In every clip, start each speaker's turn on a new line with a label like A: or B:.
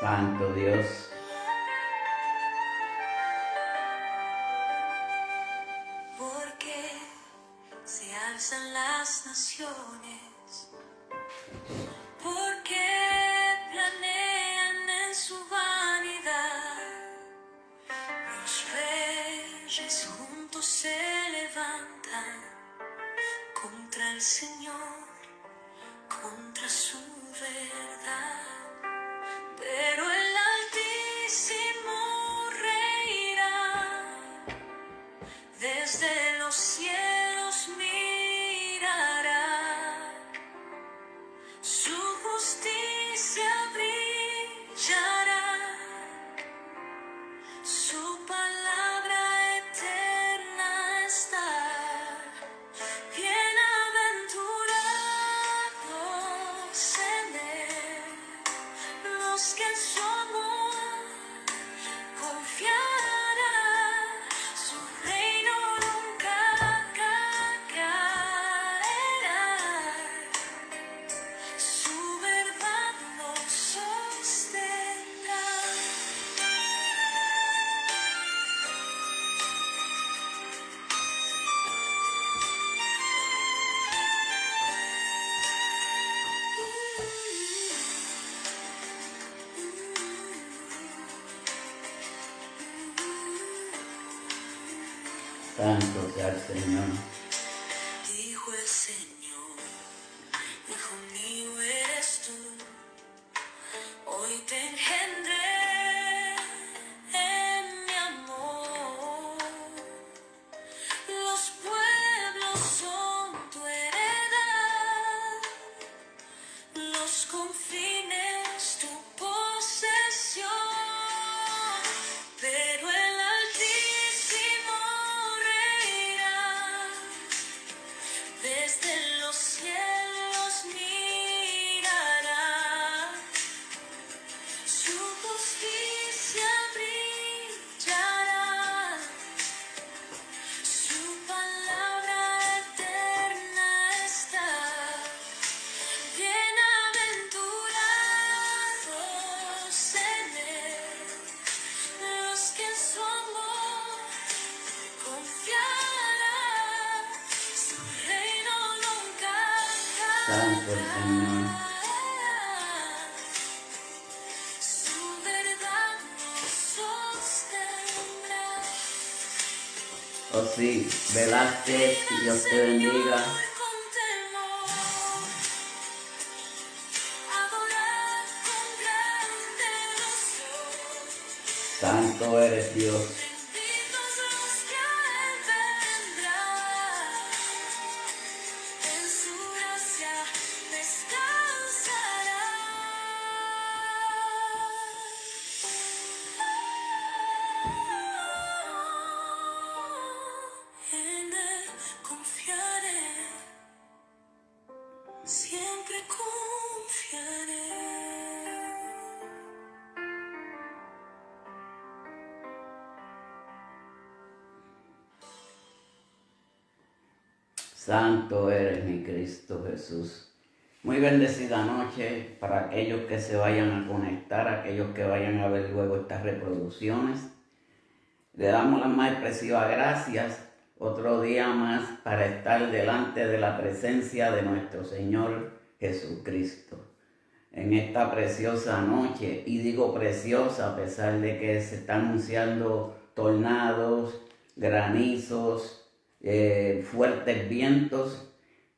A: Santo Dios.
B: Porque se alzan las naciones, porque planean en su vanidad. Los reyes juntos se levantan contra el Señor, contra su verdad. Pero el Altísimo reirá, desde los cielos mirará, su justicia brillará, su palabra eterna está. Bienaventurados en él los que en su amor confiarán, su reino nunca caerá, su verdad nos sostendrá.
A: Santo sea el Señor.
B: Dijo el Señor, hijo mío eres tú, hoy te engendré en mi amor. Los pueblos son tu heredad, los confines tu posesión. Pero el Altísimo reirá, desde los cielos mirará, su justicia brillará, su palabra eterna está. Bienaventurados en él los que en su amor confiarán, su reino nunca
A: Santo el Señor.
B: caerá, su verdad nos sostendrá.
A: Oh sí, Velázquez, Dios te bendiga.
B: Con temor, adorar con gran devoción.
A: Santo eres Dios.
B: Benditos los que a él vendrán, en su gracia descansarán. En él confiaré, siempre confiaré.
A: Santo eres mi Cristo Jesús. Muy bendecida noche para aquellos que se vayan a conectar, aquellos que vayan a ver luego estas reproducciones. Le damos las más expresivas gracias otro día más para estar delante de la presencia de nuestro Señor Jesucristo. En esta preciosa noche, y digo preciosa a pesar de que se están anunciando tornados, granizos, fuertes vientos,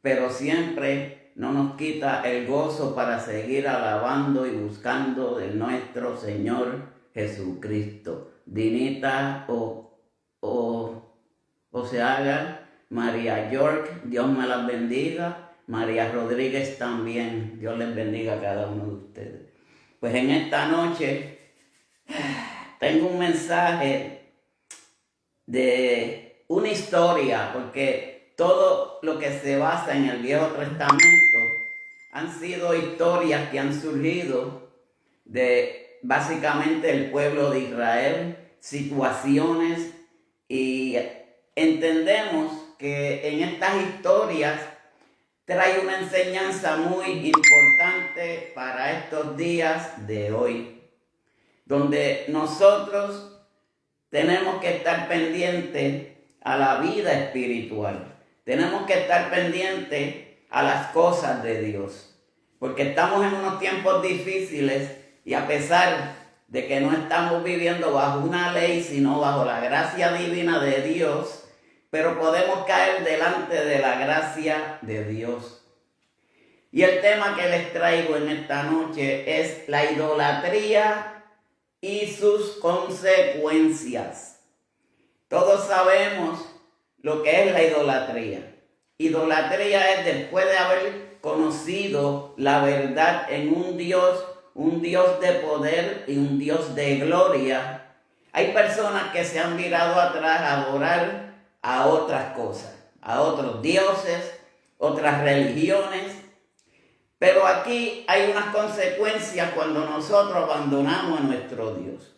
A: pero siempre no nos quita el gozo para seguir alabando y buscando de nuestro Señor Jesucristo. Dinita o se haga, María York, Dios me las bendiga, María Rodríguez también, Dios les bendiga a cada uno de ustedes. Pues en esta noche tengo un mensaje de una historia, porque todo lo que se basa en el Viejo Testamento han sido historias que han surgido de básicamente el pueblo de Israel, situaciones, y entendemos que en estas historias trae una enseñanza muy importante para estos días de hoy. donde nosotros tenemos que estar pendientes a la vida espiritual. Tenemos que estar pendientes a las cosas de Dios. Porque estamos en unos tiempos difíciles y a pesar de que no estamos viviendo bajo una ley, sino bajo la gracia divina de Dios, pero podemos caer delante de la gracia de Dios. Y el tema que les traigo en esta noche es la idolatría y sus consecuencias. Todos sabemos lo que es la idolatría. Idolatría es después de haber conocido la verdad en un Dios de poder y un Dios de gloria. Hay personas que se han virado atrás a adorar a otras cosas, a otros dioses, otras religiones. Pero aquí hay unas consecuencias cuando nosotros abandonamos a nuestro Dios.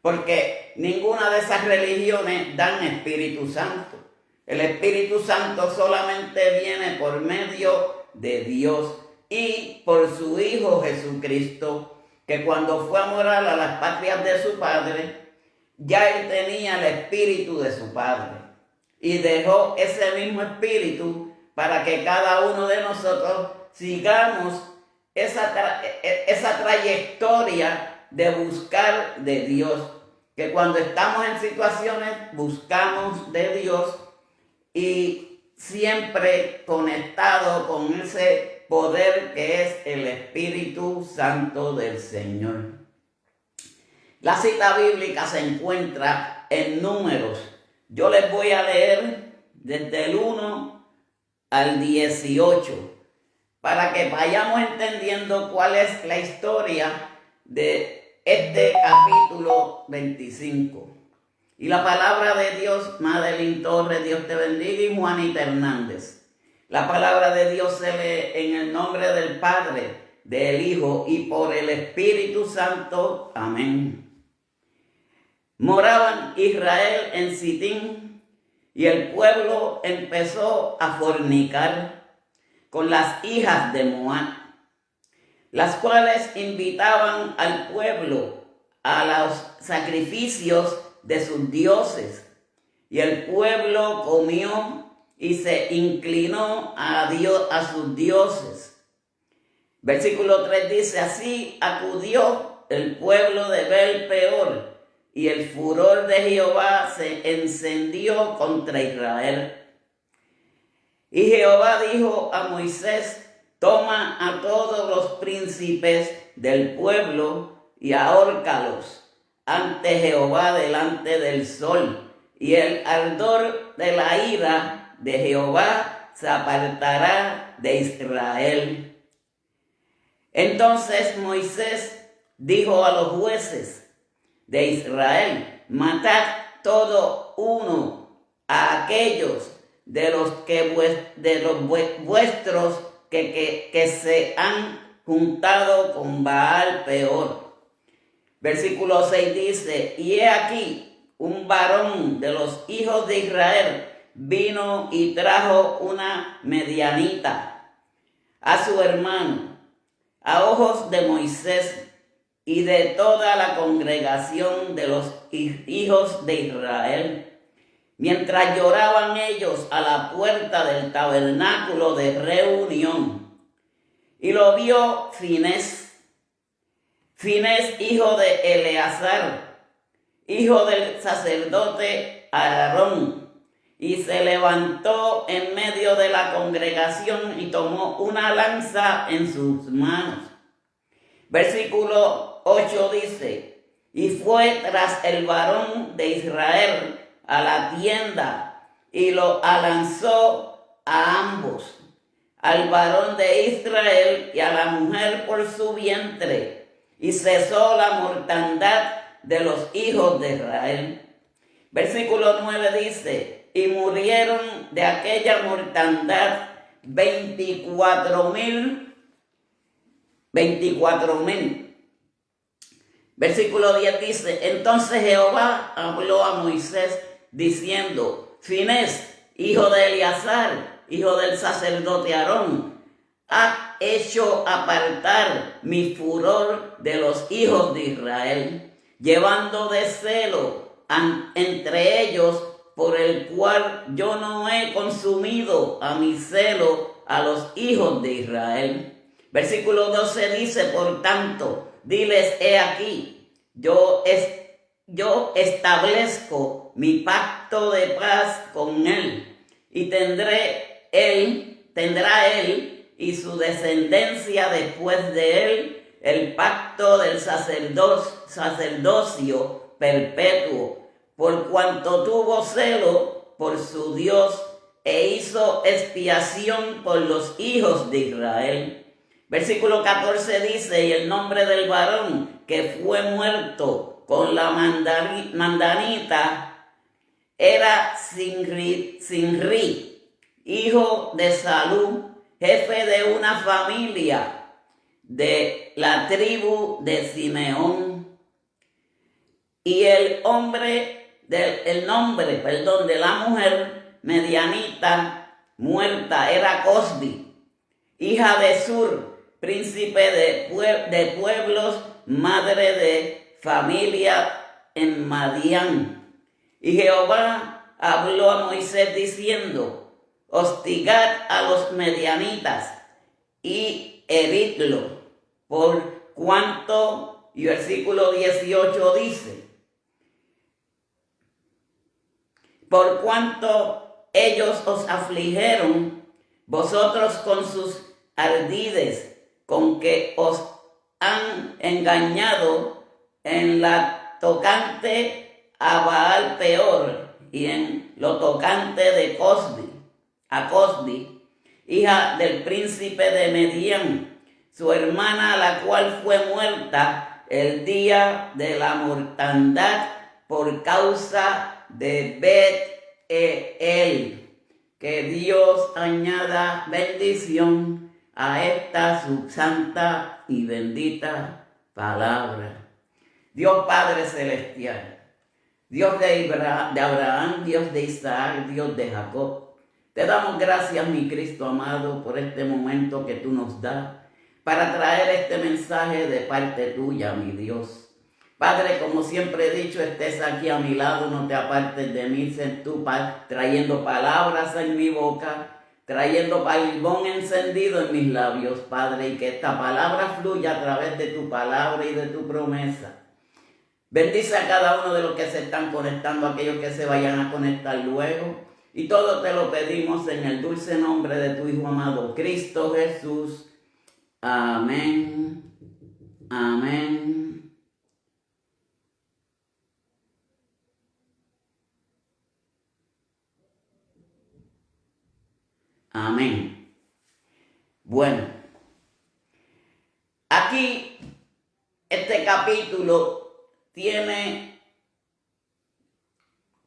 A: Porque ninguna de esas religiones dan Espíritu Santo. El Espíritu Santo solamente viene por medio de Dios y por su Hijo Jesucristo, que cuando fue a morar a las patrias de su Padre, ya él tenía el Espíritu de su Padre. Y dejó ese mismo Espíritu para que cada uno de nosotros sigamos esa trayectoria de buscar de Dios, que cuando estamos en situaciones buscamos de Dios y siempre conectado con ese poder que es el Espíritu Santo del Señor. La cita bíblica se encuentra en Números. Yo les voy a leer desde el 1 al 18 para que vayamos entendiendo cuál es la historia de este capítulo 25. Y la palabra de Dios, Madeline Torres, Dios te bendiga, y Juanita Hernández. La palabra de Dios se lee en el nombre del Padre, del Hijo y por el Espíritu Santo. Amén. Moraban Israel en Sitín y el pueblo empezó a fornicar con las hijas de Moab, las cuales invitaban al pueblo a los sacrificios de sus dioses. Y el pueblo comió y se inclinó a Dios, a sus dioses. Versículo 3 dice: así acudió el pueblo de Bel-peor, y el furor de Jehová se encendió contra Israel. Y Jehová dijo a Moisés: toma a todos los príncipes del pueblo y ahórcalos ante Jehová delante del sol, y el ardor de la ira de Jehová se apartará de Israel. Entonces Moisés dijo a los jueces de Israel: matad todo uno a aquellos de los vuestros que se han juntado con Baal-peor. Versículo 6 dice: y he aquí, un varón de los hijos de Israel vino y trajo una medianita a su hermano, a ojos de Moisés y de toda la congregación de los hijos de Israel, mientras lloraban ellos a la puerta del tabernáculo de reunión. Y lo vio Finés, hijo de Eleazar, hijo del sacerdote Aarón, y se levantó en medio de la congregación y tomó una lanza en sus manos. Versículo 8 dice: y fue tras el varón de Israel a la tienda y lo alanzó a ambos, al varón de Israel y a la mujer por su vientre, y cesó la mortandad de los hijos de Israel. Versículo 9 dice: y murieron de aquella mortandad 24,000. Versículo 10 dice: entonces Jehová habló a Moisés diciendo: Finés, hijo de Eleazar, hijo del sacerdote Aarón, ha hecho apartar mi furor de los hijos de Israel, llevando de celo entre ellos, por el cual yo no he consumido a mi celo a los hijos de Israel. Versículo 12 dice, por tanto, diles, he aquí, yo establezco mi pacto de paz con él, y tendrá él y su descendencia después de él el pacto del sacerdocio perpetuo, por cuanto tuvo celo por su Dios e hizo expiación por los hijos de Israel. Versículo 14 dice, y el nombre del varón que fue muerto con la mandanita era Sinri, hijo de Salú, jefe de una familia de la tribu de Simeón. Y el nombre de la mujer medianita muerta era Cosbi, hija de Sur, príncipe de pueblos, madre de familia en Madián. Y Jehová habló a Moisés diciendo, hostigad a los medianitas y heridlo, por cuanto, y versículo 18 dice, por cuanto ellos os afligieron, vosotros con sus ardides, con que os han engañado en la tocante a Baal Peor y en lo tocante a Cosbi, hija del príncipe de Medián, su hermana, la cual fue muerta el día de la mortandad por causa de Bet-El. Que Dios añada bendición a esta su santa y bendita palabra. Dios Padre Celestial, Dios de Abraham, Dios de Isaac, Dios de Jacob, te damos gracias, mi Cristo amado, por este momento que tú nos das para traer este mensaje de parte tuya, mi Dios. Padre, como siempre he dicho, estés aquí a mi lado, no te apartes de mí, sé tú trayendo palabras en mi boca, trayendo carbón encendido en mis labios, Padre, y que esta palabra fluya a través de tu palabra y de tu promesa. Bendice a cada uno de los que se están conectando, aquellos que se vayan a conectar luego, y todo te lo pedimos en el dulce nombre de tu Hijo amado, Cristo Jesús. Amén. Amén. Amén. Bueno, aquí este capítulo tiene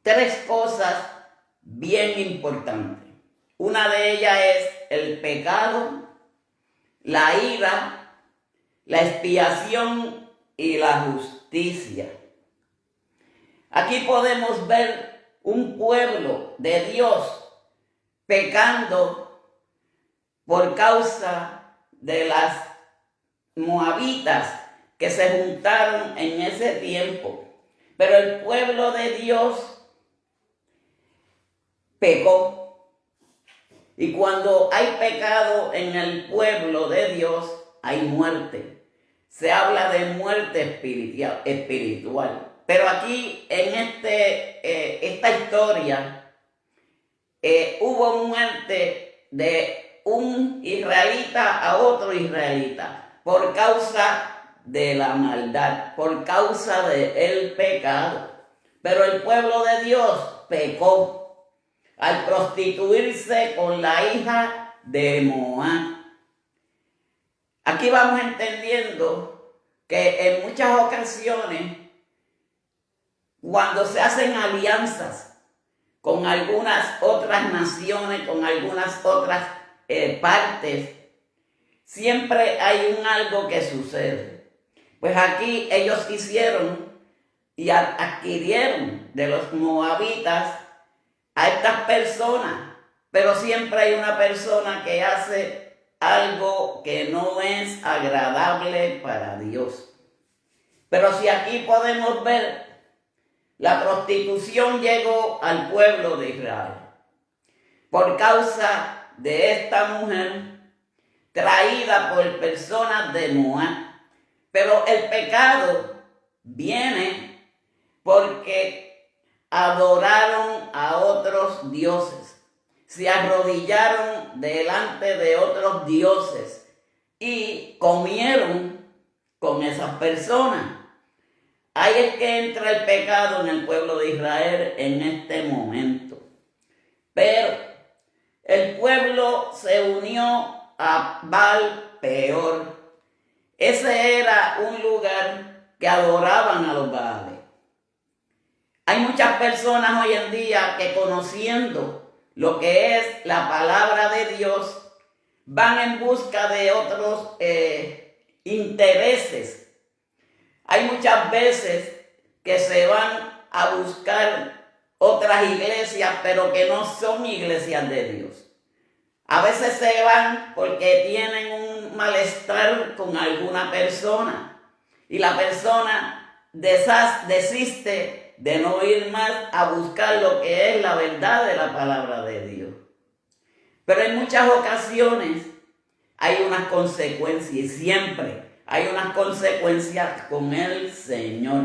A: tres cosas bien importantes. Una de ellas es el pecado, la ira, la expiación y la justicia. Aquí podemos ver un pueblo de Dios pecando por causa de las moabitas que se juntaron en ese tiempo. Pero el pueblo de Dios pecó. Y cuando hay pecado en el pueblo de Dios, hay muerte. Se habla de muerte espiritual. Pero aquí en esta historia hubo muerte de un israelita a otro israelita por causa de la maldad, por causa del pecado. Pero el pueblo de Dios pecó al prostituirse con la hija de Moab. Aquí vamos entendiendo que en muchas ocasiones, cuando se hacen alianzas con algunas otras naciones, con algunas otras partes, siempre hay algo que sucede. Pues aquí ellos hicieron y adquirieron de los moabitas a estas personas, pero siempre hay una persona que hace algo que no es agradable para Dios. Pero si aquí podemos ver, la prostitución llegó al pueblo de Israel por causa de esta mujer traída por personas de Moab. Pero el pecado viene porque adoraron a otros dioses, se arrodillaron delante de otros dioses y comieron con esas personas. Ahí es que entra el pecado en el pueblo de Israel en este momento. Pero el pueblo se unió a Baal Peor. Ese era un lugar que adoraban a los Baales. Hay muchas personas hoy en día que, conociendo lo que es la palabra de Dios, van en busca de otros intereses. Hay muchas veces que se van a buscar otras iglesias, pero que no son iglesias de Dios. A veces se van porque tienen un malestar con alguna persona y la persona desiste de no ir más a buscar lo que es la verdad de la palabra de Dios. Pero en muchas ocasiones hay unas consecuencias, y siempre hay unas consecuencias con el Señor.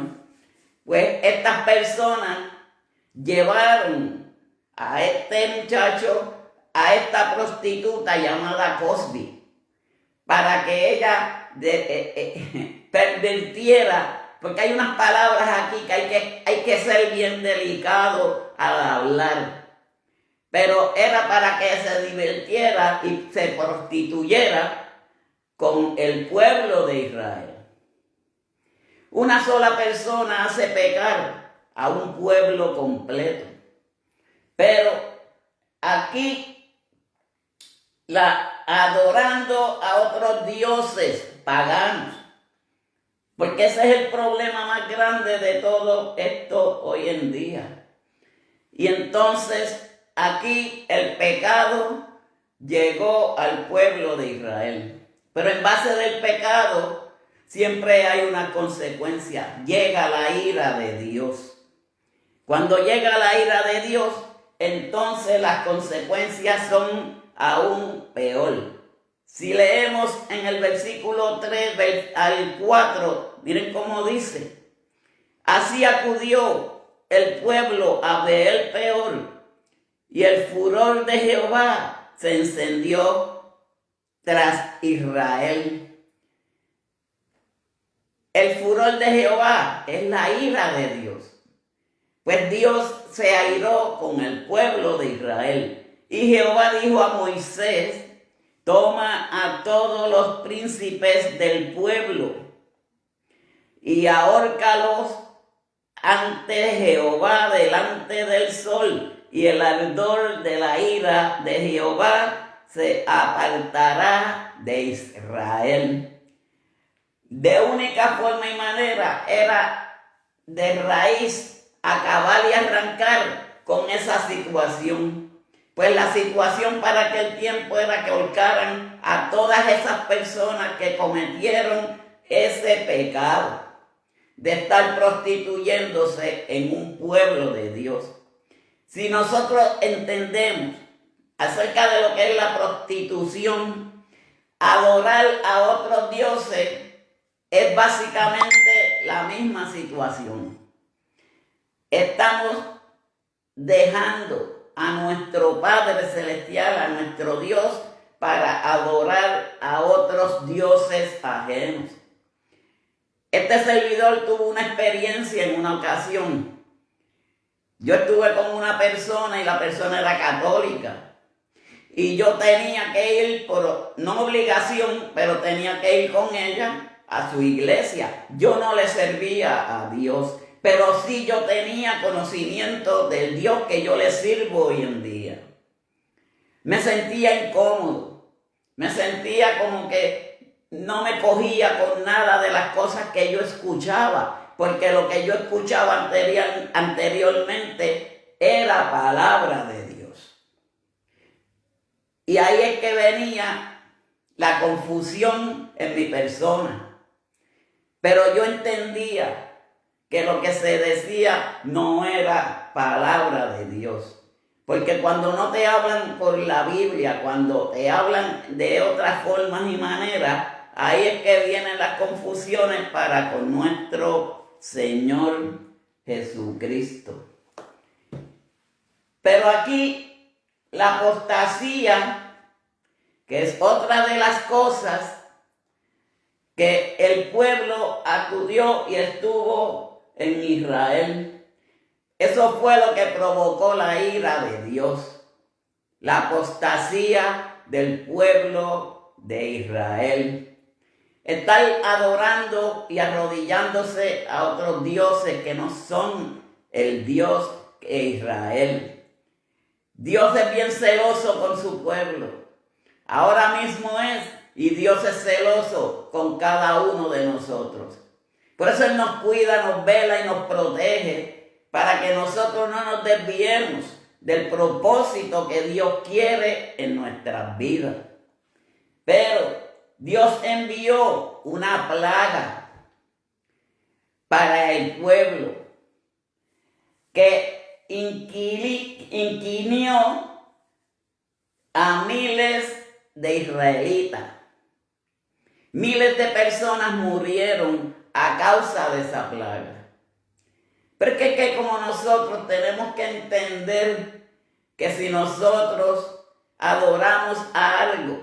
A: Pues estas personas llevaron a este muchacho, a esta prostituta llamada Cosbi, para que ella pervirtiera, porque hay unas palabras aquí que hay que ser bien delicado al hablar. Pero era para que se divirtiera y se prostituyera con el pueblo de Israel. Una sola persona hace pecar a un pueblo completo. Pero aquí, adorando a otros dioses paganos, porque ese es el problema más grande de todo esto hoy en día. Y entonces aquí el pecado llegó al pueblo de Israel. Pero en base del pecado siempre hay una consecuencia. Llega la ira de Dios. Cuando llega la ira de Dios, entonces las consecuencias son aún peor. Si leemos en el versículo 3 al 4, miren cómo dice: así acudió el pueblo a Baal Peor, y el furor de Jehová se encendió tras Israel. El furor de Jehová es la ira de Dios. Pues Dios se airó con el pueblo de Israel. Y Jehová dijo a Moisés: toma a todos los príncipes del pueblo y ahórcalos ante Jehová delante del sol, y el ardor de la ira de Jehová se apartará de Israel. De única forma y manera era de raíz acabar y arrancar con esa situación. Pues la situación para aquel tiempo era que ahorcaran a todas esas personas que cometieron ese pecado de estar prostituyéndose en un pueblo de Dios. Si nosotros entendemos acerca de lo que es la prostitución, adorar a otros dioses es básicamente la misma situación. Estamos dejando a nuestro Padre Celestial, a nuestro Dios, para adorar a otros dioses ajenos. Este servidor tuvo una experiencia en una ocasión. Yo estuve con una persona y la persona era católica. Y yo tenía que ir, por no obligación, pero tenía que ir con ella a su iglesia. Yo no le servía a Dios, pero sí yo tenía conocimiento del Dios que yo le sirvo hoy en día. Me sentía incómodo, me sentía como que no me cogía con nada de las cosas que yo escuchaba, porque lo que yo escuchaba anteriormente era palabra de Dios. Y ahí es que venía la confusión en mi persona. Pero yo entendía que lo que se decía no era palabra de Dios. Porque cuando no te hablan por la Biblia, cuando te hablan de otras formas y maneras, ahí es que vienen las confusiones para con nuestro Señor Jesucristo. Pero aquí la apostasía, que es otra de las cosas que el pueblo acudió y estuvo en Israel. Eso fue lo que provocó la ira de Dios, la apostasía del pueblo de Israel. Estar adorando y arrodillándose a otros dioses que no son el Dios de Israel. Dios es bien celoso con su pueblo. Ahora mismo es, y Dios es celoso con cada uno de nosotros. Por eso Él nos cuida, nos vela y nos protege, para que nosotros no nos desviemos del propósito que Dios quiere en nuestras vidas. Pero Dios envió una plaga para el pueblo que inquirió a miles de israelitas. Miles de personas murieron a causa de esa plaga. Pero es que como nosotros tenemos que entender que si nosotros adoramos a algo,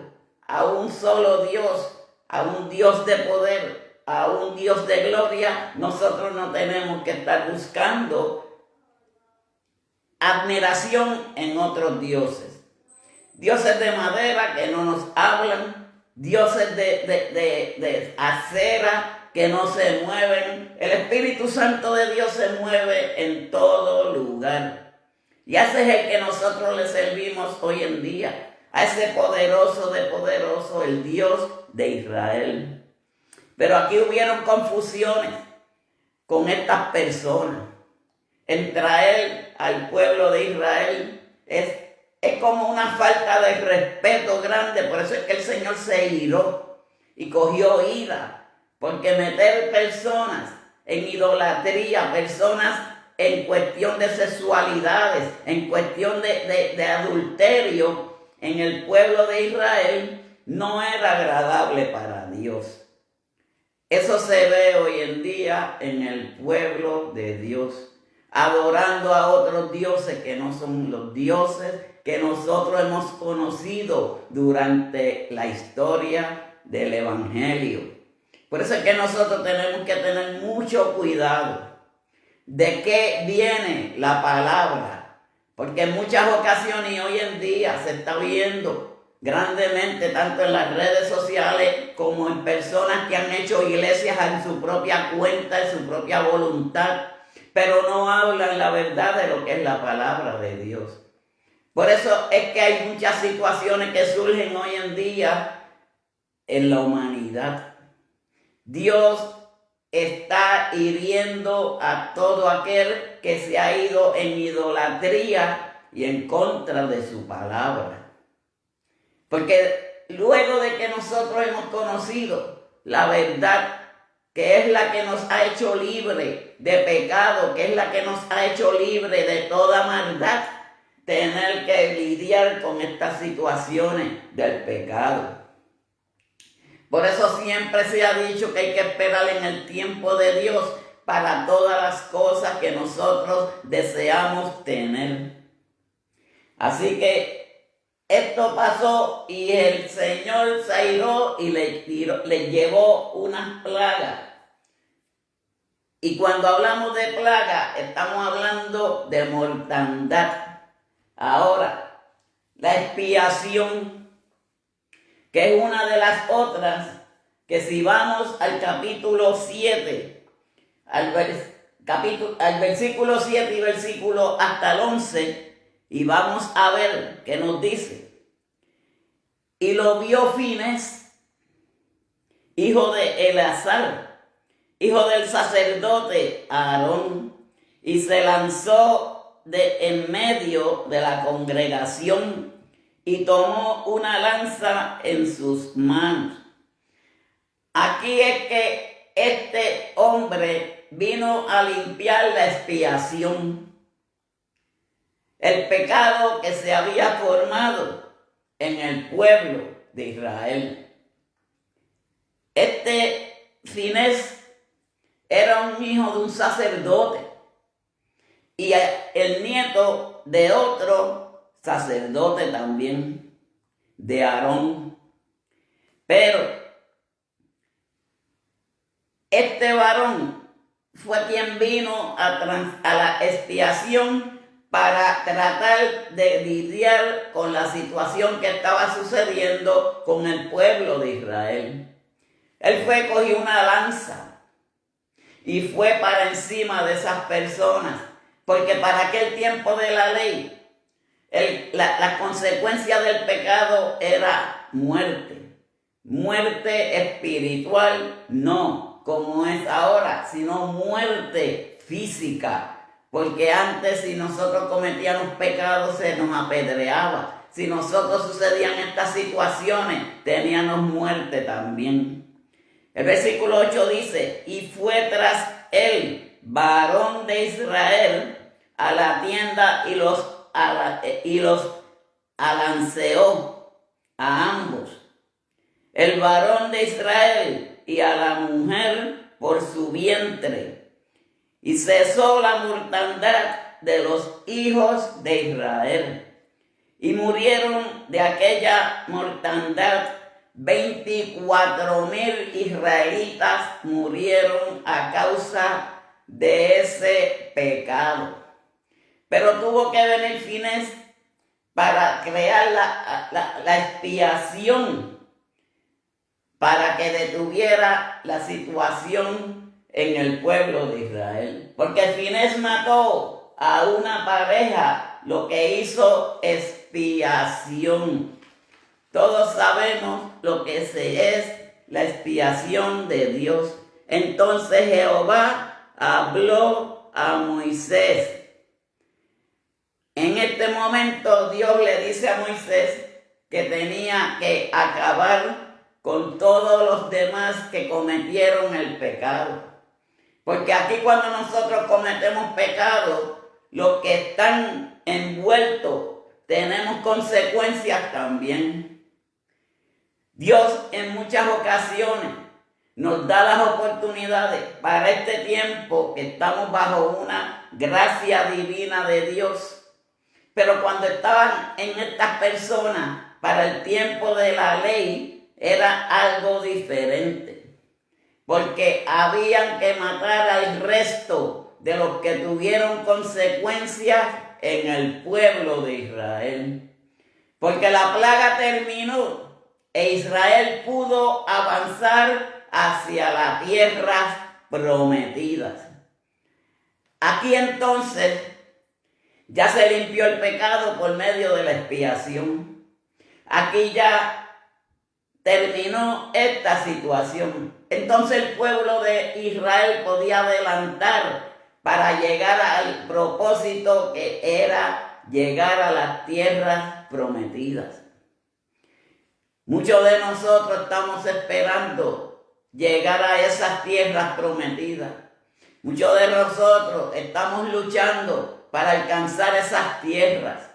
A: a un solo Dios, a un Dios de poder, a un Dios de gloria, nosotros no tenemos que estar buscando admiración en otros dioses. Dioses de madera que no nos hablan, dioses de acera que no se mueven. El Espíritu Santo de Dios se mueve en todo lugar. Y ese es el que nosotros le servimos hoy en día, a ese poderoso de poderoso, el Dios de Israel. Pero aquí hubieron confusiones con estas personas. En traer al pueblo de Israel es como una falta de respeto grande. Por eso es que el Señor se iró y cogió ira. Porque meter personas en idolatría, personas en cuestión de sexualidades, en cuestión de adulterio en el pueblo de Israel, no era agradable para Dios. Eso se ve hoy en día en el pueblo de Dios, adorando a otros dioses que no son los dioses que nosotros hemos conocido durante la historia del Evangelio. Por eso es que nosotros tenemos que tener mucho cuidado de qué viene la palabra, porque en muchas ocasiones y hoy en día se está viendo grandemente, tanto en las redes sociales como en personas que han hecho iglesias en su propia cuenta, en su propia voluntad, pero no hablan la verdad de lo que es la palabra de Dios. Por eso es que hay muchas situaciones que surgen hoy en día en la humanidad. Dios está hiriendo a todo aquel que se ha ido en idolatría y en contra de su palabra. Porque luego de que nosotros hemos conocido la verdad, que es la que nos ha hecho libre de pecado, que es la que nos ha hecho libre de toda maldad, tener que lidiar con estas situaciones del pecado. Por eso siempre se ha dicho que hay que esperar en el tiempo de Dios para todas las cosas que nosotros deseamos tener. Así que esto pasó y el Señor se airó y le llevó unas plagas. Y cuando hablamos de plaga, estamos hablando de mortandad. Ahora, la expiación, que es una de las otras, que si vamos al capítulo 7, al versículo 7 y versículo hasta el 11, y vamos a ver qué nos dice. Y lo vio Finés, hijo de Eleazar, hijo del sacerdote Aarón, y se lanzó en medio de la congregación y tomó una lanza en sus manos. Aquí es que este hombre vino a limpiar la expiación, el pecado que se había formado en el pueblo de Israel. Este Finés era un hijo de un sacerdote y el nieto de otro sacerdote también, de Aarón. Pero este varón fue quien vino a la expiación para tratar de lidiar con la situación que estaba sucediendo con el pueblo de Israel. Él cogió una lanza y fue para encima de esas personas, porque para aquel tiempo de la ley, la consecuencia del pecado era muerte. Muerte espiritual, no como es ahora, sino muerte física. Porque antes, si nosotros cometíamos pecados, se nos apedreaba. Si nosotros sucedían estas situaciones, teníamos muerte también. El versículo 8 dice: y fue tras él, varón de Israel, a la tienda y los alanceó a ambos, el varón de Israel y a la mujer por su vientre, y cesó la mortandad de los hijos de Israel, y murieron de aquella mortandad 24,000 israelitas murieron a causa de ese pecado. Pero tuvo que venir Finés para crear la expiación, para que detuviera la situación en el pueblo de Israel. Porque Finés mató a una pareja, lo que hizo expiación. Todos sabemos lo que es la expiación de Dios. Entonces Jehová habló a Moisés. En este momento Dios le dice a Moisés que tenía que acabar con todos los demás que cometieron el pecado. Porque aquí cuando nosotros cometemos pecado, los que están envueltos tenemos consecuencias también. Dios en muchas ocasiones nos da las oportunidades para este tiempo que estamos bajo una gracia divina de Dios. Pero cuando estaban en estas personas para el tiempo de la ley era algo diferente. Porque habían que matar al resto de los que tuvieron consecuencias en el pueblo de Israel. Porque la plaga terminó e Israel pudo avanzar hacia las tierras prometidas. Aquí entonces ya se limpió el pecado por medio de la expiación. Aquí ya terminó esta situación. Entonces el pueblo de Israel podía adelantar para llegar al propósito que era llegar a las tierras prometidas. Muchos de nosotros estamos esperando llegar a esas tierras prometidas. Muchos de nosotros estamos luchando para alcanzar esas tierras,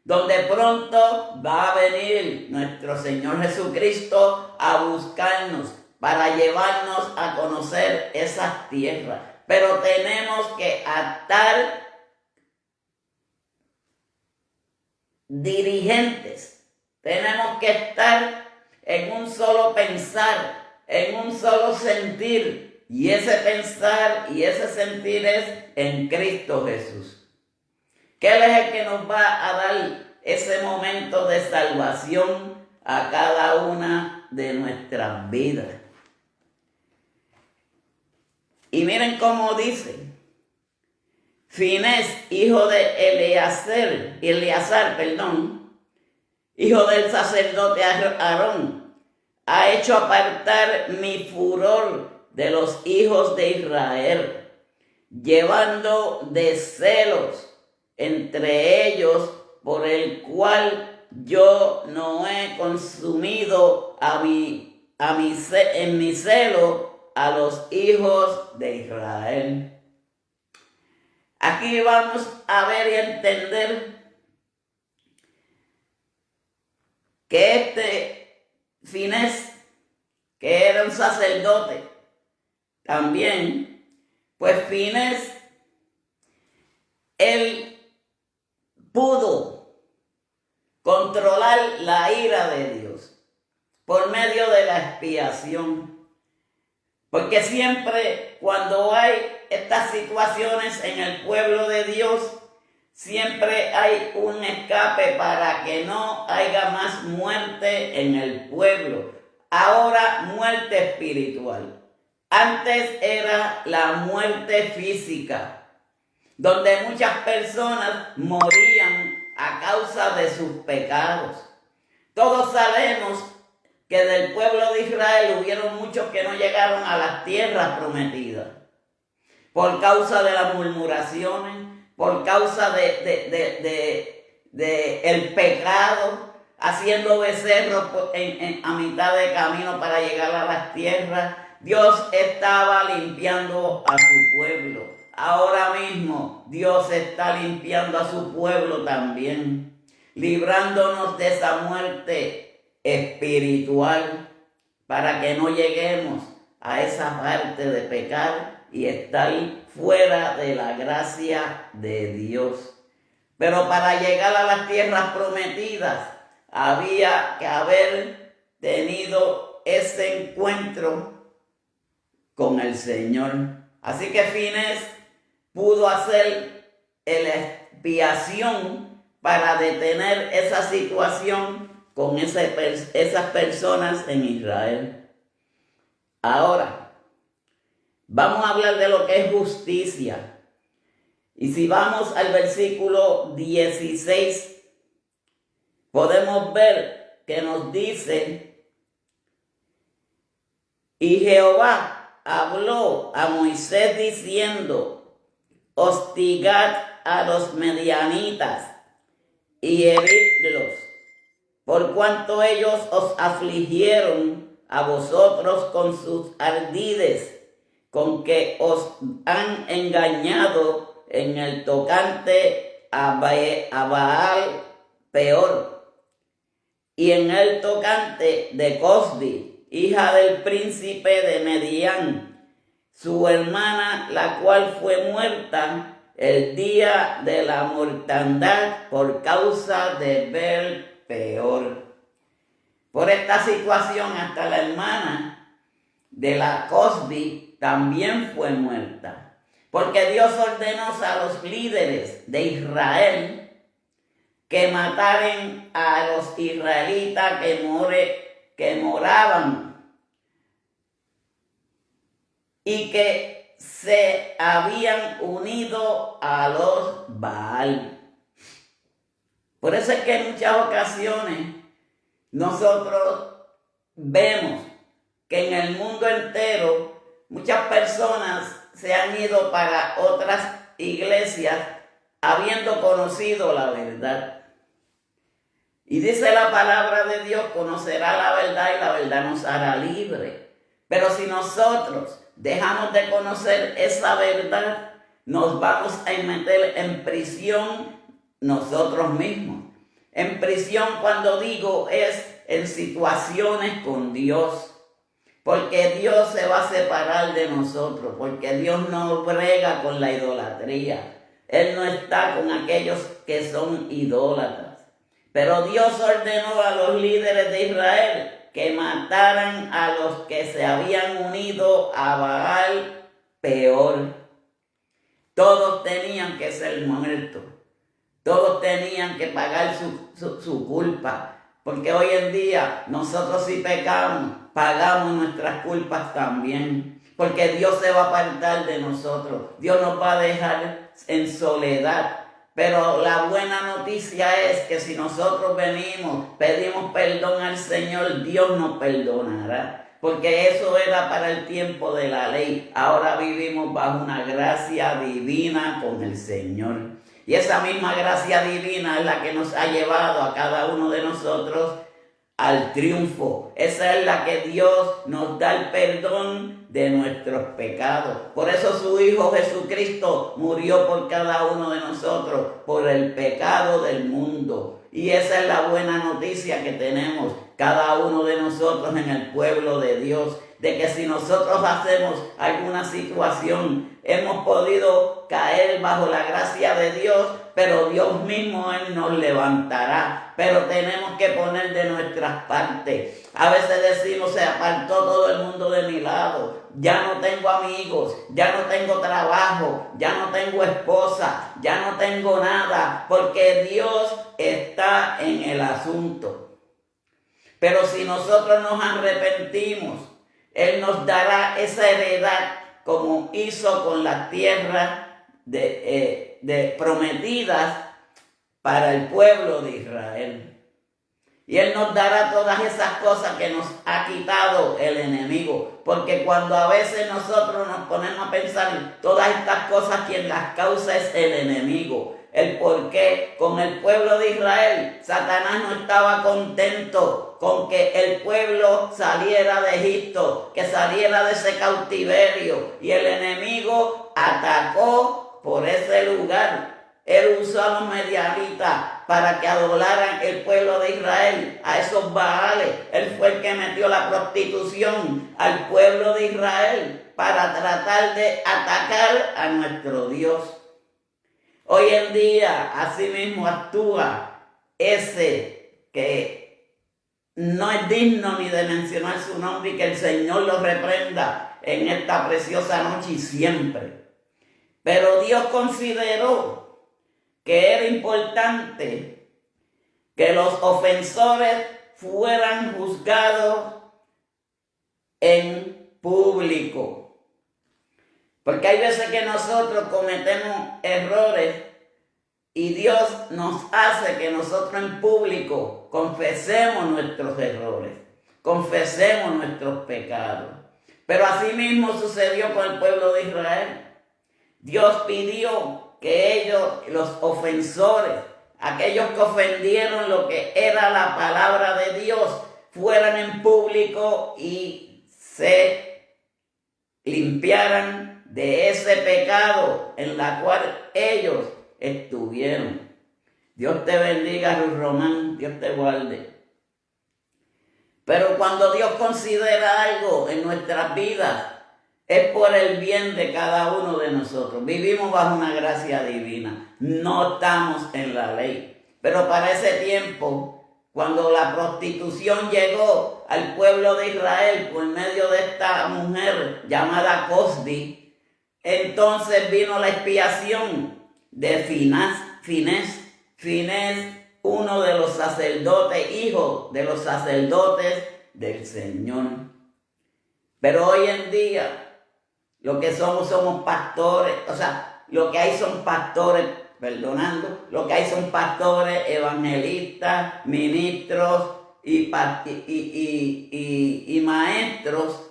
A: donde pronto va a venir nuestro Señor Jesucristo a buscarnos para llevarnos a conocer esas tierras. Pero tenemos que estar dirigentes. Tenemos que estar en un solo pensar, en un solo sentir. Y ese pensar y ese sentir es en Cristo Jesús. Que Él es el que nos va a dar ese momento de salvación a cada una de nuestras vidas. Y miren cómo dice: Finés, hijo de Eleazar, hijo del sacerdote Aarón, ha hecho apartar mi furor de los hijos de Israel, llevando de celos entre ellos, por el cual yo no he consumido en mi celo a los hijos de Israel. Aquí vamos a ver y entender que este Finés, que era un sacerdote, también, pues Finés, él pudo controlar la ira de Dios por medio de la expiación. Porque siempre cuando hay estas situaciones en el pueblo de Dios, siempre hay un escape para que no haya más muerte en el pueblo. Ahora muerte espiritual. Antes era la muerte física, donde muchas personas morían a causa de sus pecados. Todos sabemos que del pueblo de Israel hubieron muchos que no llegaron a las tierras prometidas por causa de las murmuraciones, por causa de el pecado, haciendo becerros a mitad de camino para llegar a las tierras. Dios estaba limpiando a su pueblo. Ahora mismo Dios está limpiando a su pueblo también, librándonos de esa muerte espiritual para que no lleguemos a esa parte de pecar y estar fuera de la gracia de Dios. Pero para llegar a las tierras prometidas había que haber tenido ese encuentro con el Señor. Así que Finés pudo hacer la expiación para detener esa situación con esas personas en Israel. Ahora, vamos a hablar de lo que es justicia. Y si vamos al versículo 16, podemos ver que nos dice: y Jehová habló a Moisés diciendo: hostigad a los medianitas y heridlos, por cuanto ellos os afligieron a vosotros con sus ardides, con que os han engañado en el tocante a Baal Peor, y en el tocante de Cosbi, hija del príncipe de Medián, su hermana, la cual fue muerta el día de la mortandad por causa de Baal Peor. Por esta situación, hasta la hermana de la Cosbi también fue muerta, porque Dios ordenó a los líderes de Israel que mataran a los israelitas que moraban y que se habían unido a los Baal. Por eso es que en muchas ocasiones nosotros vemos que en el mundo entero muchas personas se han ido para otras iglesias habiendo conocido la verdad. Y dice la palabra de Dios: conocerá la verdad y la verdad nos hará libre. Pero si nosotros dejamos de conocer esa verdad, nos vamos a meter en prisión nosotros mismos. En prisión, cuando digo, es en situaciones con Dios. Porque Dios se va a separar de nosotros, porque Dios no brega con la idolatría. Él no está con aquellos que son idólatras. Pero Dios ordenó a los líderes de Israel que mataran a los que se habían unido a Baal Peor. Todos tenían que ser muertos. Todos tenían que pagar su culpa. Porque hoy en día nosotros, si pecamos, pagamos nuestras culpas también. Porque Dios se va a apartar de nosotros. Dios nos va a dejar en soledad. Pero la buena noticia es que si nosotros venimos, pedimos perdón al Señor, Dios nos perdonará. Porque eso era para el tiempo de la ley. Ahora vivimos bajo una gracia divina con el Señor. Y esa misma gracia divina es la que nos ha llevado a cada uno de nosotros al triunfo. Esa es la que Dios nos da el perdón de nuestros pecados. Por eso su Hijo Jesucristo murió por cada uno de nosotros, por el pecado del mundo. Y esa es la buena noticia que tenemos cada uno de nosotros en el pueblo de Dios, de que si nosotros hacemos alguna situación, hemos podido caer bajo la gracia de Dios, pero Dios mismo Él nos levantará. Pero tenemos que poner de nuestras partes. A veces decimos, se apartó todo el mundo de mi lado, ya no tengo amigos, ya no tengo trabajo, ya no tengo esposa, ya no tengo nada, porque Dios está en el asunto. Pero si nosotros nos arrepentimos, Él nos dará esa heredad como hizo con las tierras prometidas para el pueblo de Israel. Y Él nos dará todas esas cosas que nos ha quitado el enemigo. Porque cuando a veces nosotros nos ponemos a pensar todas estas cosas, quien las causa es el enemigo. El por qué con el pueblo de Israel, Satanás no estaba contento con que el pueblo saliera de Egipto, que saliera de ese cautiverio. Y el enemigo atacó por ese lugar. Él usó a los medianitas para que adoraran el pueblo de Israel a esos baales. Él fue el que metió la prostitución al pueblo de Israel para tratar de atacar a nuestro Dios. Hoy en día, así mismo actúa ese que no es digno ni de mencionar su nombre, y que el Señor lo reprenda en esta preciosa noche y siempre. Pero Dios consideró que era importante que los ofensores fueran juzgados en público. Porque hay veces que nosotros cometemos errores y Dios nos hace que nosotros en público confesemos nuestros errores, confesemos nuestros pecados. Pero así mismo sucedió con el pueblo de Israel. Dios pidió que ellos, los ofensores, aquellos que ofendieron lo que era la palabra de Dios, fueran en público y se limpiaran de ese pecado en la cual ellos estuvieron. Dios te bendiga, Ruth Román, Dios te guarde. Pero cuando Dios considera algo en nuestras vidas, es por el bien de cada uno de nosotros. Vivimos bajo una gracia divina. No estamos en la ley. Pero para ese tiempo, cuando la prostitución llegó al pueblo de Israel por medio de esta mujer llamada Cosbi, entonces vino la expiación de Finés, uno de los sacerdotes, hijo de los sacerdotes del Señor. Pero hoy en día, lo que somos pastores, lo que hay son pastores, lo que hay son pastores, evangelistas, ministros y maestros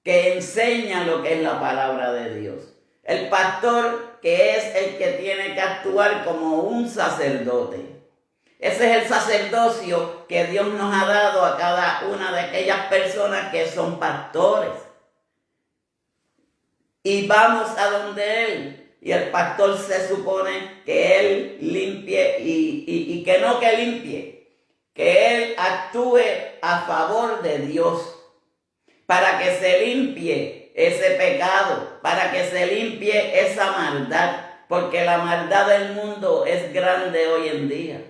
A: que enseñan lo que es la palabra de Dios. El pastor, que es el que tiene que actuar como un sacerdote. Ese es el sacerdocio que Dios nos ha dado a cada una de aquellas personas que son pastores. Y vamos a donde Él. Y el pastor se supone que Él limpie y que no que limpie. Que Él actúe a favor de Dios. Para que se limpie ese pecado. Para que se limpie esa maldad. Porque la maldad del mundo es grande hoy en día.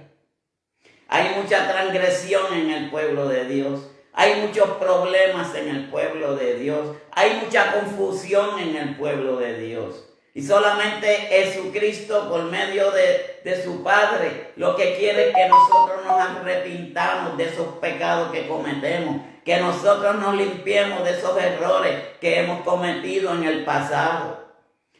A: Hay mucha transgresión en el pueblo de Dios. Hay muchos problemas en el pueblo de Dios. Hay mucha confusión en el pueblo de Dios. Y solamente Jesucristo, por medio de su Padre, lo que quiere es que nosotros nos arrepintamos de esos pecados que cometemos. Que nosotros nos limpiemos de esos errores que hemos cometido en el pasado.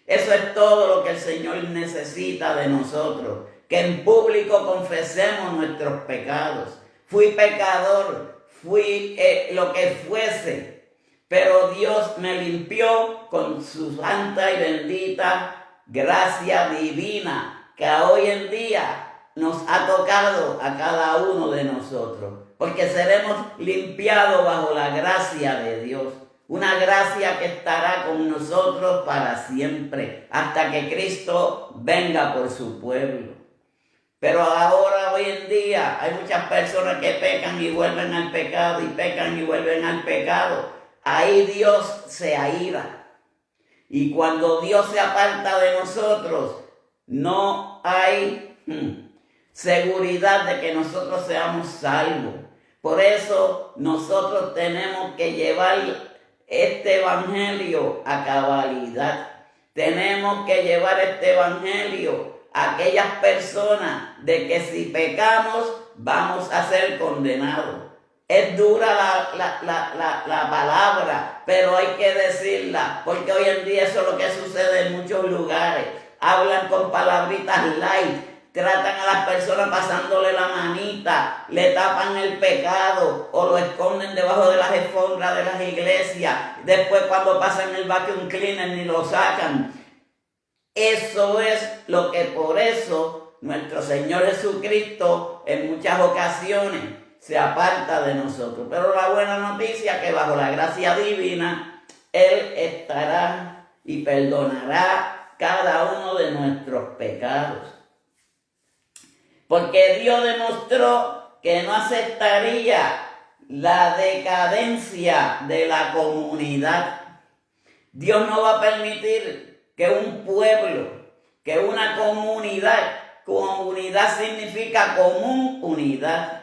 A: Eso es todo lo que el Señor necesita de nosotros. Que en público confesemos nuestros pecados. Fui pecador. Fui lo que fuese, pero Dios me limpió con su santa y bendita gracia divina que hoy en día nos ha tocado a cada uno de nosotros. porque seremos limpiados bajo la gracia de Dios. Una gracia que estará con nosotros para siempre, hasta que Cristo venga por su pueblo. Pero ahora, hoy en día, hay muchas personas que pecan y vuelven al pecado, y pecan y vuelven al pecado. Ahí Dios se aira. Y cuando Dios se aparta de nosotros, no hay seguridad de que nosotros seamos salvos. Por eso nosotros tenemos que llevar este evangelio a cabalidad. Tenemos que llevar este evangelio a aquellas personas de que si pecamos vamos a ser condenados. Es dura la palabra, pero hay que decirla, porque hoy en día eso es lo que sucede en muchos lugares. Hablan con palabritas light, tratan a las personas pasándole la manita, le tapan el pecado o lo esconden debajo de las alfombras de las iglesias. Después, cuando pasan el vacuum cleaner, ni lo sacan. Eso es lo que por eso nuestro Señor Jesucristo en muchas ocasiones se aparta de nosotros. Pero la buena noticia es que bajo la gracia divina Él estará y perdonará cada uno de nuestros pecados. Porque Dios demostró que no aceptaría la decadencia de la comunidad. Dios no va a permitir que un pueblo, que una comunidad significa común unidad.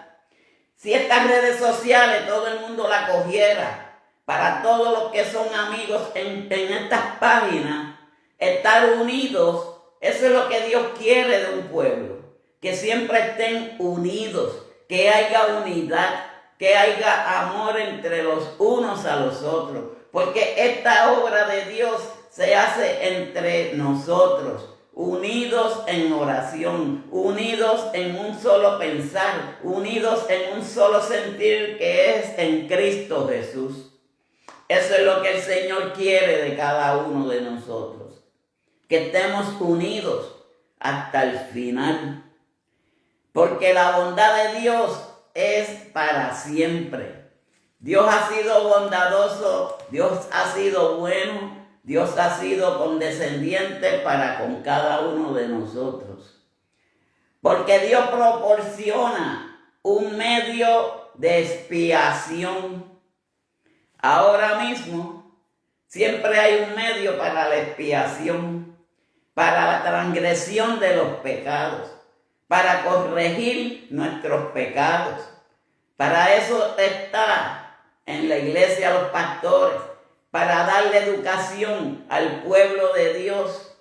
A: Si estas redes sociales todo el mundo la cogiera, para todos los que son amigos en estas páginas, estar unidos, eso es lo que Dios quiere de un pueblo. Que siempre estén unidos, que haya unidad, que haya amor entre los unos a los otros. Porque esta obra de Dios se hace entre nosotros, unidos en oración, unidos en un solo pensar, unidos en un solo sentir que es en Cristo Jesús. Eso es lo que el Señor quiere de cada uno de nosotros, que estemos unidos hasta el final. Porque la bondad de Dios es para siempre. Dios ha sido bondadoso, Dios ha sido bueno, Dios ha sido condescendiente para con cada uno de nosotros. Porque Dios proporciona un medio de expiación. Ahora mismo siempre hay un medio para la expiación, para la transgresión de los pecados, para corregir nuestros pecados. Para eso está en la iglesia los pastores, para darle educación al pueblo de Dios.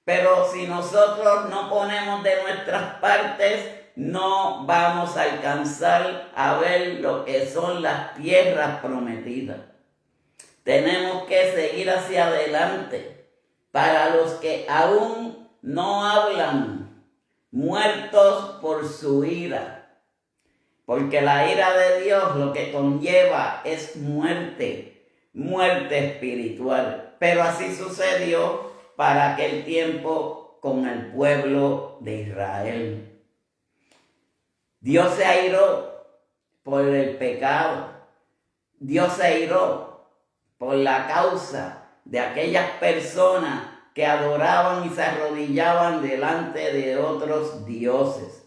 A: Pero si nosotros no ponemos de nuestras partes, no vamos a alcanzar a ver lo que son las tierras prometidas. Tenemos que seguir hacia adelante. Para los que aún no hablan, muertos por su ira. Porque la ira de Dios lo que conlleva es muerte espiritual. Pero así sucedió para aquel tiempo con el pueblo de Israel. Dios se airó por el pecado. Dios se airó por la causa de aquellas personas que adoraban y se arrodillaban delante de otros dioses.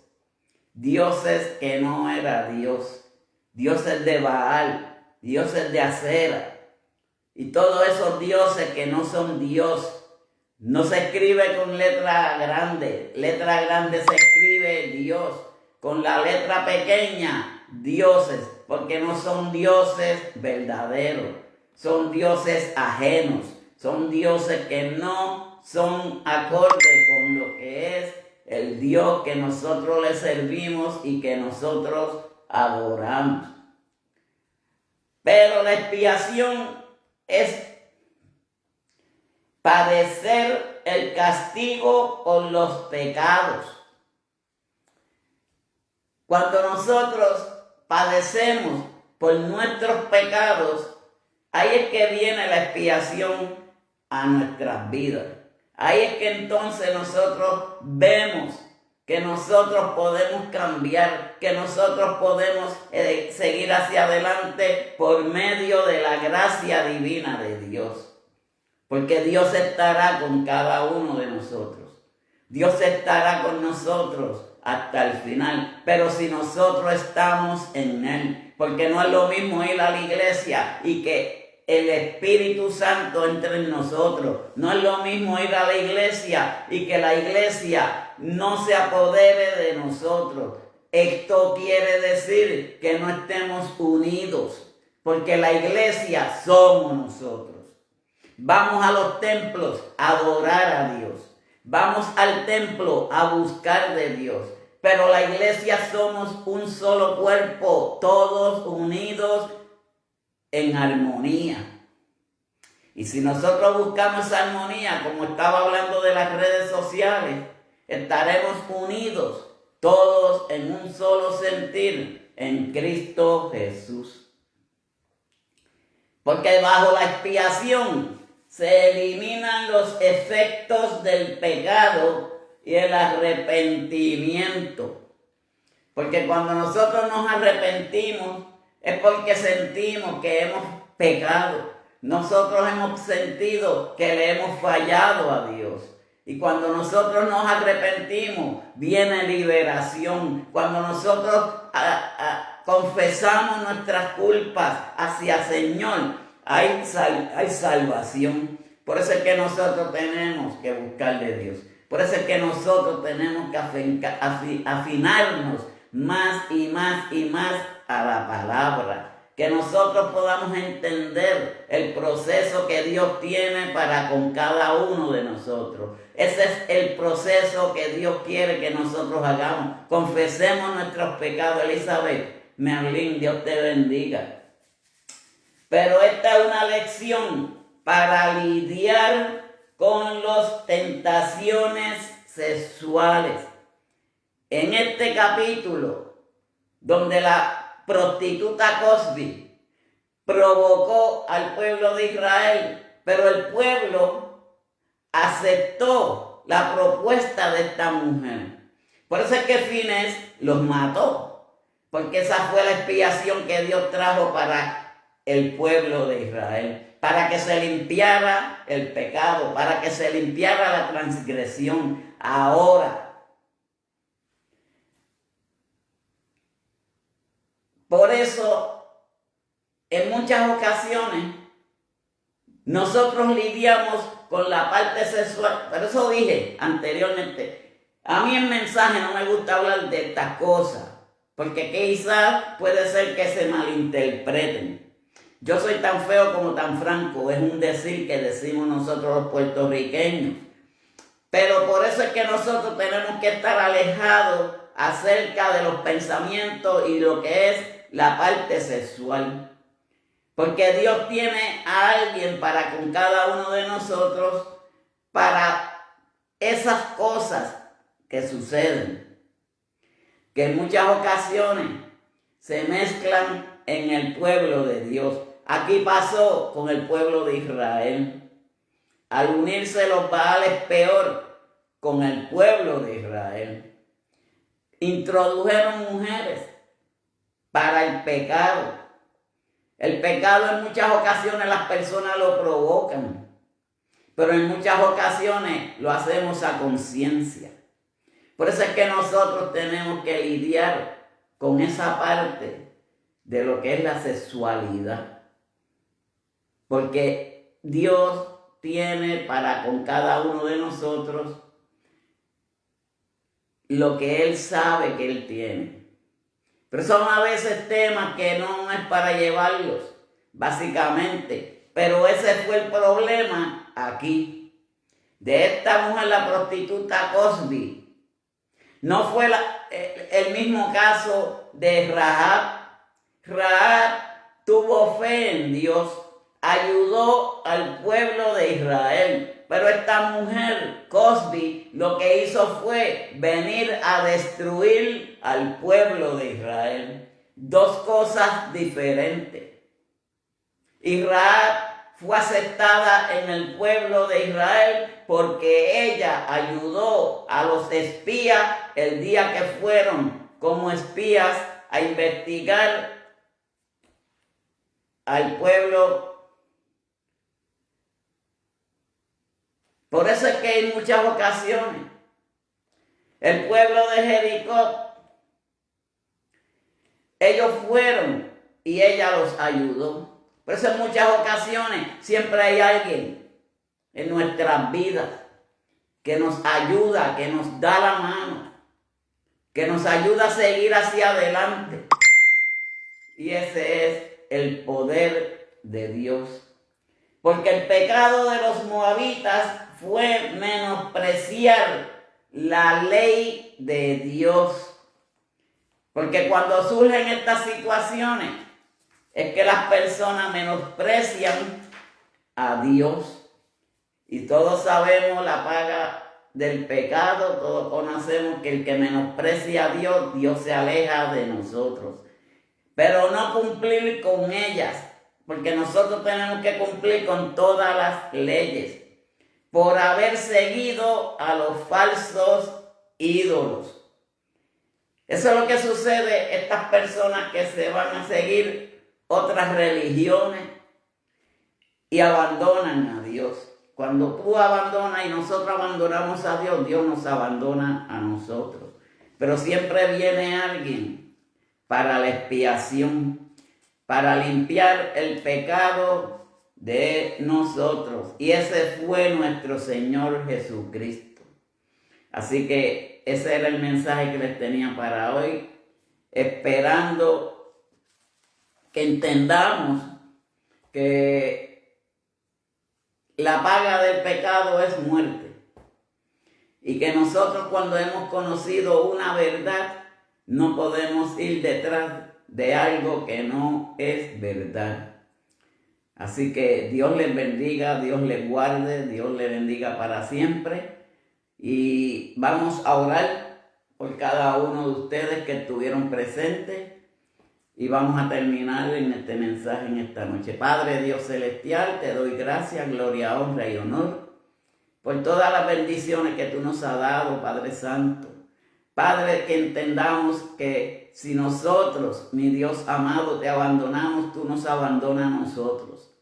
A: Dioses que no era Dios. Dioses de Baal, dioses de Acera. Y todos esos dioses que no son Dios. No se escribe con letra grande. Letra grande se escribe Dios. Con la letra pequeña, dioses. Porque no son dioses verdaderos. Son dioses ajenos. Son dioses que no son acorde con lo que es el Dios que nosotros le servimos y que nosotros adoramos. Pero la expiación es padecer el castigo por los pecados. Cuando nosotros padecemos por nuestros pecados, ahí es que viene la expiación a nuestras vidas. Ahí es que entonces nosotros vemos que nosotros podemos cambiar, que nosotros podemos seguir hacia adelante por medio de la gracia divina de Dios. Porque Dios estará con cada uno de nosotros. Dios estará con nosotros hasta el final. Pero si nosotros estamos en Él, porque no es lo mismo ir a la iglesia y que el Espíritu Santo entre en nosotros. No es lo mismo ir a la iglesia y que la iglesia no se apodere de nosotros. Esto quiere decir que no estemos unidos, porque la iglesia somos nosotros. Vamos a los templos a adorar a Dios. Vamos al templo a buscar de Dios. Pero la iglesia somos un solo cuerpo, todos unidos en armonía. Y si nosotros buscamos esa armonía, como estaba hablando de las redes sociales, estaremos unidos todos en un solo sentir en Cristo Jesús. Porque bajo la expiación se eliminan los efectos del pecado y el arrepentimiento. Porque cuando nosotros nos arrepentimos es porque sentimos que hemos pecado. Nosotros hemos sentido que le hemos fallado a Dios. Y cuando nosotros nos arrepentimos, viene liberación. Cuando nosotros confesamos nuestras culpas hacia el Señor, hay salvación. Por eso es que nosotros tenemos que buscar de Dios. Por eso es que nosotros tenemos que afinarnos más y más y más a la palabra. Que nosotros podamos entender el proceso que Dios tiene para con cada uno de nosotros. Ese es el proceso que Dios quiere que nosotros hagamos. Confesemos nuestros pecados. Elizabeth, Merlín, Dios te bendiga. Pero esta es una lección para lidiar con las tentaciones sexuales. En este capítulo, donde la prostituta Cosbi provocó al pueblo de Israel, pero el pueblo aceptó la propuesta de esta mujer. Por eso es que Finés los mató, porque esa fue la expiación que Dios trajo para el pueblo de Israel, para que se limpiara el pecado, para que se limpiara la transgresión. Ahora, por eso, en muchas ocasiones, nosotros lidiamos con la parte sexual. Por eso dije anteriormente, a mí el mensaje no me gusta hablar de estas cosas, porque quizás puede ser que se malinterpreten. Yo soy tan feo como tan franco, es un decir que decimos nosotros los puertorriqueños. Pero por eso es que nosotros tenemos que estar alejados acerca de los pensamientos y lo que es la parte sexual. Porque Dios tiene a alguien para con cada uno de nosotros para esas cosas que suceden, que en muchas ocasiones se mezclan en el pueblo de Dios. Aquí pasó con el pueblo de Israel. Al unirse los Baales, peor con el pueblo de Israel. Introdujeron mujeres para el pecado. El pecado en muchas ocasiones las personas lo provocan, pero en muchas ocasiones lo hacemos a conciencia. Por eso es que nosotros tenemos que lidiar con esa parte de lo que es la sexualidad. Porque Dios tiene para con cada uno de nosotros lo que Él sabe que Él tiene. Pero son a veces temas que no es para llevarlos, básicamente. Pero ese fue el problema aquí. De esta mujer, la prostituta Cosbi. No fue el mismo caso de Rahab. Rahab tuvo fe en Dios, ayudó al pueblo de Israel. Pero esta mujer, Cosbi, lo que hizo fue venir a destruir al pueblo de Israel. Dos cosas diferentes. Y Rahab fue aceptada en el pueblo de Israel porque ella ayudó a los espías el día que fueron como espías a investigar al pueblo. Por eso es que en muchas ocasiones el pueblo de Jericó, ellos fueron y ella los ayudó. Por eso en muchas ocasiones siempre hay alguien en nuestras vidas que nos ayuda, que nos da la mano, que nos ayuda a seguir hacia adelante. Y ese es el poder de Dios. Porque el pecado de los moabitas fue menospreciar la ley de Dios. Porque cuando surgen estas situaciones, es que las personas menosprecian a Dios. Y todos sabemos la paga del pecado, todos conocemos que el que menosprecia a Dios, Dios se aleja de nosotros. Pero no cumplir con ellas, porque nosotros tenemos que cumplir con todas las leyes, por haber seguido a los falsos ídolos. Eso es lo que sucede, estas personas que se van a seguir otras religiones y abandonan a Dios. Cuando tú abandonas y nosotros abandonamos a Dios, Dios nos abandona a nosotros. Pero siempre viene alguien para la expiación, para limpiar el pecado de nosotros. Y ese fue nuestro Señor Jesucristo. Así que ese era el mensaje que les tenía para hoy, esperando que entendamos que la paga del pecado es muerte. Y que nosotros cuando hemos conocido una verdad, no podemos ir detrás de algo que no es verdad. Así que Dios les bendiga, Dios les guarde, Dios les bendiga para siempre. Y vamos a orar por cada uno de ustedes que estuvieron presentes. Y vamos a terminar en este mensaje en esta noche. Padre Dios celestial, te doy gracias, gloria, honra y honor por todas las bendiciones que tú nos has dado, Padre Santo. Padre, que entendamos que si nosotros, mi Dios amado, te abandonamos, tú nos abandonas a nosotros.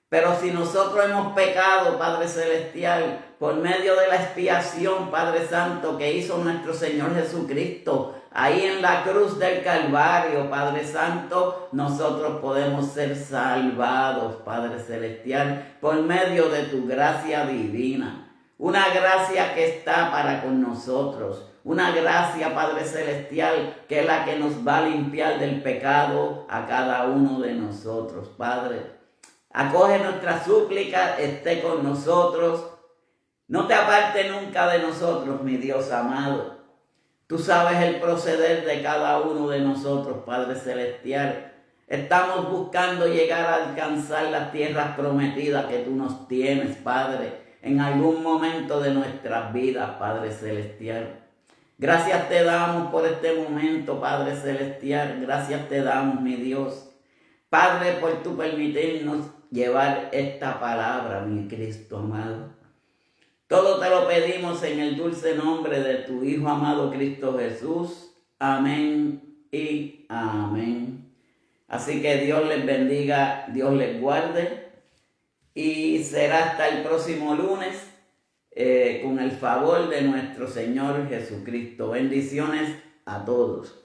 A: Pero si nosotros hemos pecado, Padre Celestial, por medio de la expiación, Padre Santo, que hizo nuestro Señor Jesucristo, ahí en la cruz del Calvario, Padre Santo, nosotros podemos ser salvados, Padre Celestial, por medio de tu gracia divina. Una gracia que está para con nosotros. Una gracia, Padre Celestial, que es la que nos va a limpiar del pecado a cada uno de nosotros, Padre. Acoge nuestra súplica, esté con nosotros. No te aparte nunca de nosotros, mi Dios amado. Tú sabes el proceder de cada uno de nosotros, Padre Celestial. Estamos buscando llegar a alcanzar las tierras prometidas que tú nos tienes, Padre, en algún momento de nuestras vidas, Padre Celestial. Gracias te damos por este momento, Padre Celestial. Gracias te damos, mi Dios. Padre, por tu permitirnos llevar esta palabra, mi Cristo amado. Todo te lo pedimos en el dulce nombre de tu Hijo amado Cristo Jesús. Amén y amén. Así que Dios les bendiga, Dios les guarde. Y será hasta el próximo lunes con el favor de nuestro Señor Jesucristo. Bendiciones a todos.